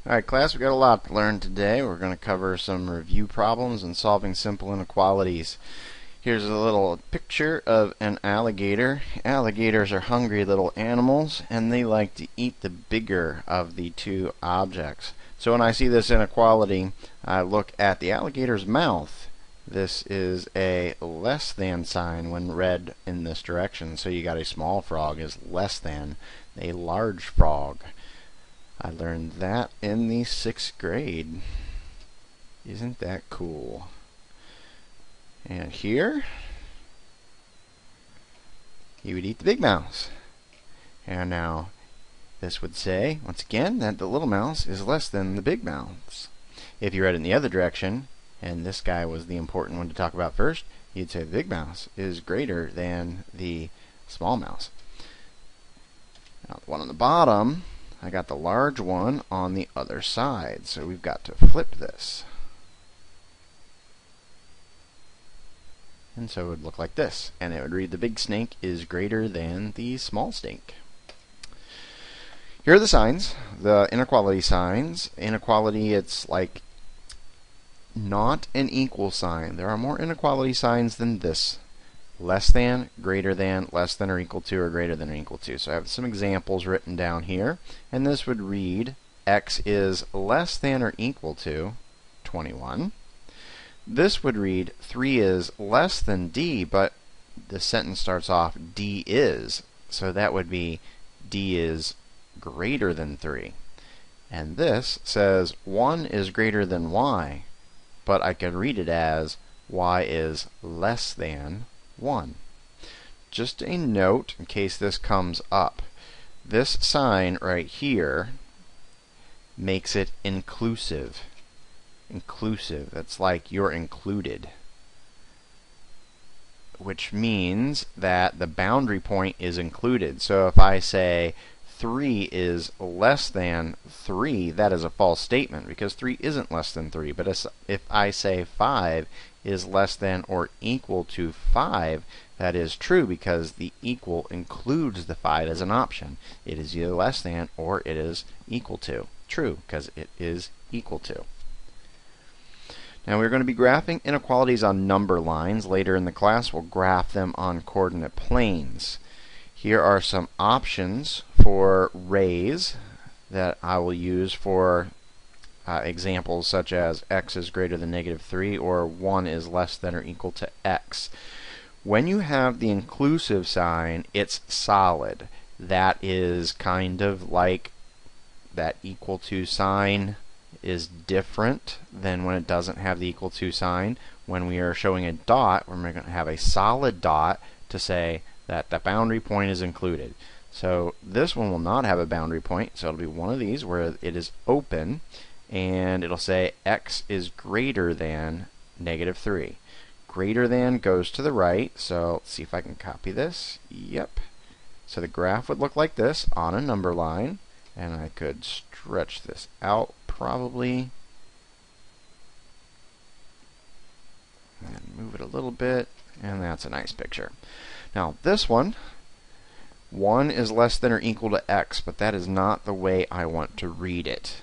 Alright class, we've got a lot to learn today. We're going to cover some review problems and solving simple inequalities. Here's a little picture of an alligator. Alligators are hungry little animals and they like to eat the bigger of the two objects. So when I see this inequality, I look at the alligator's mouth. This is a less than sign when read in this direction. So you got a small frog is less than a large frog. I learned that in the 6th grade. Isn't that cool? And here, you would eat the big mouse. And now, this would say, once again, that the little mouse is less than the big mouse. If you read it in the other direction, and this guy was the important one to talk about first, you'd say the big mouse is greater than the small mouse. Now, the one on the bottom, I got the large one on the other side, so we've got to flip this. And so it would look like this, and it would read the big snake is greater than the small snake. Here are the signs, the inequality signs. Inequality, it's like not an equal sign. There are more inequality signs than this. Less than, greater than, less than or equal to, or greater than or equal to. So I have some examples written down here, and this would read x is less than or equal to 21. This would read 3 is less than d, but the sentence starts off d is, so that would be d is greater than 3. And this says 1 is greater than y, but I could read it as y is less than 1. Just a note in case this comes up. This sign right here makes it inclusive. Inclusive. That's like you're included. Which means that the boundary point is included. So if I say 3 is less than 3, that is a false statement because 3 isn't less than 3. But if I say 5 is less than or equal to 5, that is true because the equal includes the 5 as an option. It is either less than or it is equal to. True, because it is equal to. Now we're going to be graphing inequalities on number lines. Later in the class we'll graph them on coordinate planes. Here are some options for rays that I will use for examples such as x is greater than -3 or 1 is less than or equal to x. When you have the inclusive sign, it's solid. That is kind of like that equal to sign is different than when it doesn't have the equal to sign. When we are showing a dot, we're going to have a solid dot to say that the boundary point is included. So this one will not have a boundary point, so it'll be one of these where it is open, and it'll say x is greater than -3. Greater than goes to the right, so let's see if I can copy this. Yep. So the graph would look like this on a number line, and I could stretch this out probably and move it a little bit, and that's a nice picture. Now this one, 1 is less than or equal to x, but that is not the way I want to read it.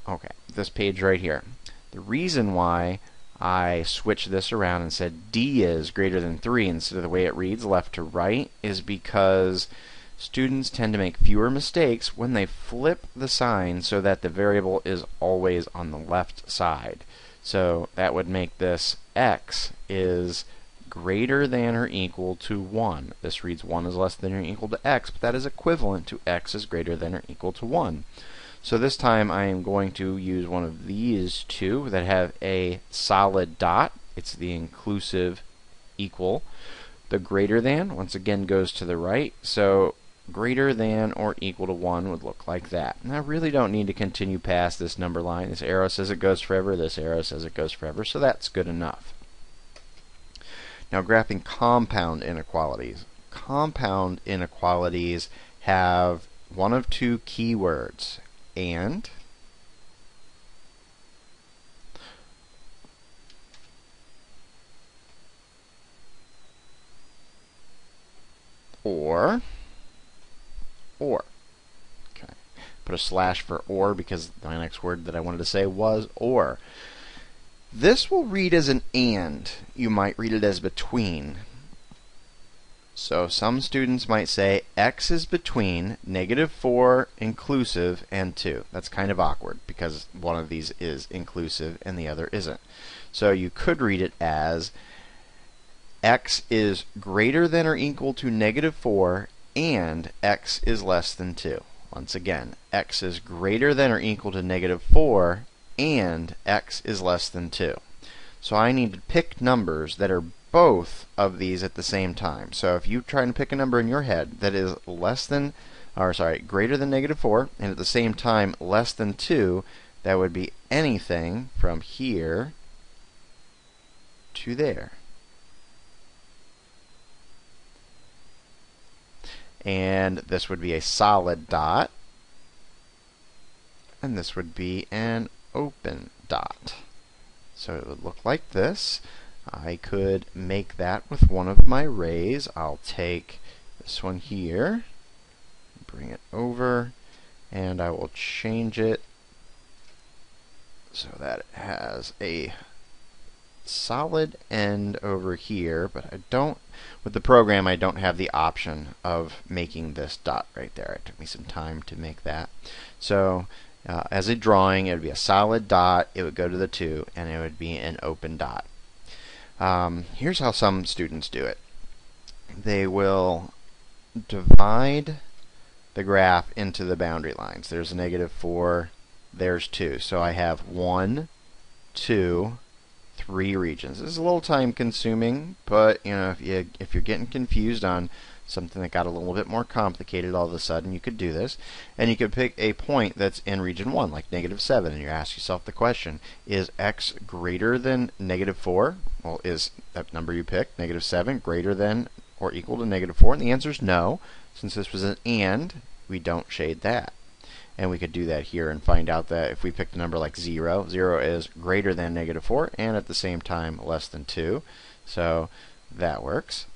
Okay, this page right here. The reason why I switched this around and said d is greater than 3 instead of the way it reads left to right is because students tend to make fewer mistakes when they flip the sign so that the variable is always on the left side. So that would make this x is greater than or equal to 1. This reads 1 is less than or equal to x, but that is equivalent to x is greater than or equal to 1. So this time I am going to use one of these two that have a solid dot. It's the inclusive equal. The greater than, once again, goes to the right. So greater than or equal to 1 would look like that. And I really don't need to continue past this number line. This arrow says it goes forever. This arrow says it goes forever. So that's good enough. Now graphing compound inequalities. Compound inequalities have one of two keywords. And or. Okay. put a slash for or because my next word that I wanted to say was or. This will read as an and. You might read it as between. So some students might say x is between -4 inclusive and 2. That's kind of awkward because one of these is inclusive and the other isn't. So you could read it as x is greater than or equal to -4 and x is less than 2. Once again, x is greater than or equal to -4 and x is less than 2. So I need to pick numbers that are both of these at the same time. So if you try to pick a number in your head that is greater than -4 and at the same time less than 2, that would be anything from here to there. And this would be a solid dot, and this would be an open dot. So it would look like this. I could make that with one of my rays. I'll take this one here, bring it over, and I will change it so that it has a solid end over here, but I don't, with the program, I don't have the option of making this dot right there. It took me some time to make that. So as a drawing, it would be a solid dot, it would go to the 2, and it would be an open dot. Here's how some students do it. They will divide the graph into the boundary lines. There's a -4, there's 2. So I have 1, 2, 3 regions. This is a little time consuming, but if you're getting confused on something that got a little bit more complicated all of a sudden, you could do this. And you could pick a point that's in region 1, like -7, and you ask yourself the question, is x greater than -4? Well, is that number you picked, -7, greater than or equal to -4? And the answer is no. Since this was an and, we don't shade that. And we could do that here and find out that if we picked a number like 0, 0 is greater than -4 and at the same time less than 2. So that works.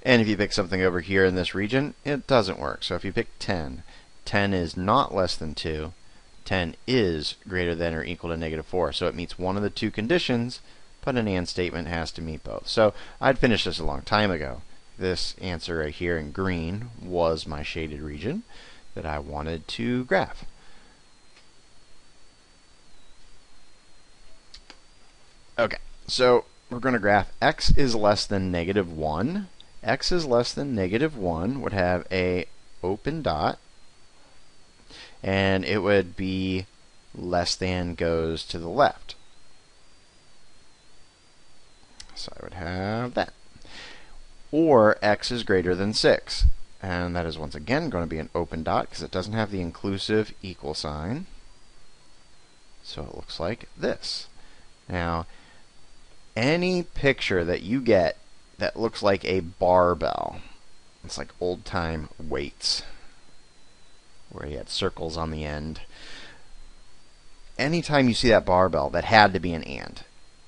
And if you pick something over here in this region, it doesn't work. So if you pick 10, 10 is not less than 2. 10 is greater than or equal to -4. So it meets one of the two conditions, but an and statement has to meet both. So I'd finished this a long time ago. This answer right here in green was my shaded region that I wanted to graph. Okay, so we're going to graph x is less than -1. X is less than -1 would have a open dot, and it would be less than goes to the left. So I would have that. Or x is greater than 6. And that is once again going to be an open dot because it doesn't have the inclusive equal sign. So it looks like this. Now, any picture that you get that looks like a barbell, it's like old-time weights, where you had circles on the end. Anytime you see that barbell, that had to be an and.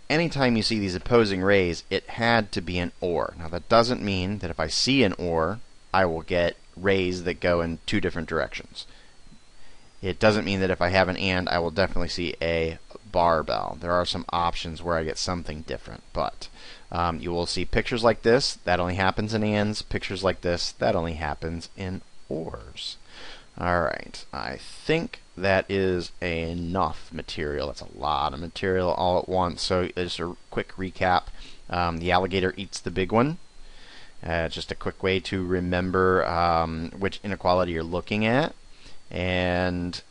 Anytime you see these opposing rays, it had to be an or. Now that doesn't mean that if I see an or, I will get rays that go in 2 different directions. It doesn't mean that if I have an and, I will definitely see a barbell. There are some options where I get something different, but you will see pictures like this, that only happens in ands. Pictures like this, that only happens in ors. Alright, I think that is enough material. That's a lot of material all at once. So just a quick recap. The alligator eats the big one. Just a quick way to remember which inequality you're looking at. And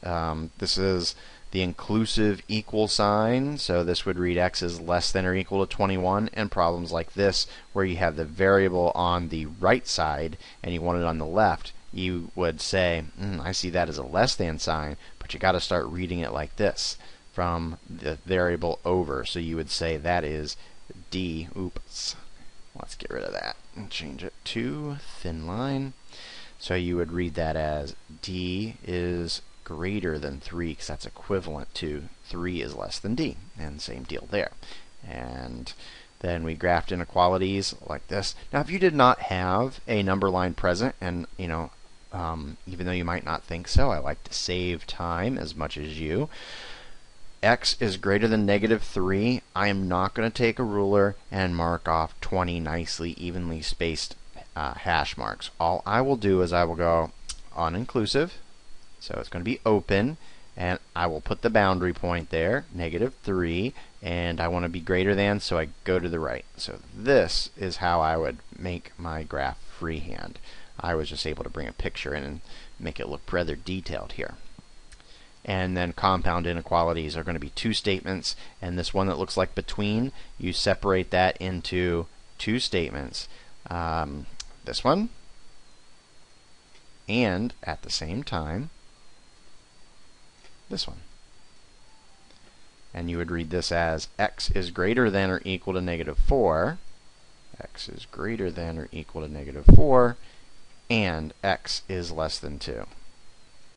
this is the inclusive equal sign. So this would read x is less than or equal to 21. And problems like this, where you have the variable on the right side and you want it on the left, you would say, I see that as a less than sign, but you got to start reading it like this from the variable over. So you would say that is d. Oops. Let's get rid of that and change it to thin line. So you would read that as d is greater than 3, because that's equivalent to 3 is less than d. And same deal there. And then we graphed inequalities like this. Now, if you did not have a number line present, and even though you might not think so. I like to save time as much as you. X is greater than negative 3. I am not going to take a ruler and mark off 20 nicely, evenly spaced hash marks. All I will do is I will go uninclusive, so it's going to be open, and I will put the boundary point there, negative 3, and I want to be greater than, so I go to the right. So this is how I would make my graph freehand. I was just able to bring a picture in and make it look rather detailed here. And then compound inequalities are going to be two statements, and this one that looks like between, you separate that into two statements. This one, and at the same time, this one. And you would read this as x is greater than or equal to negative 4, x is greater than or equal to negative 4, and x is less than 2.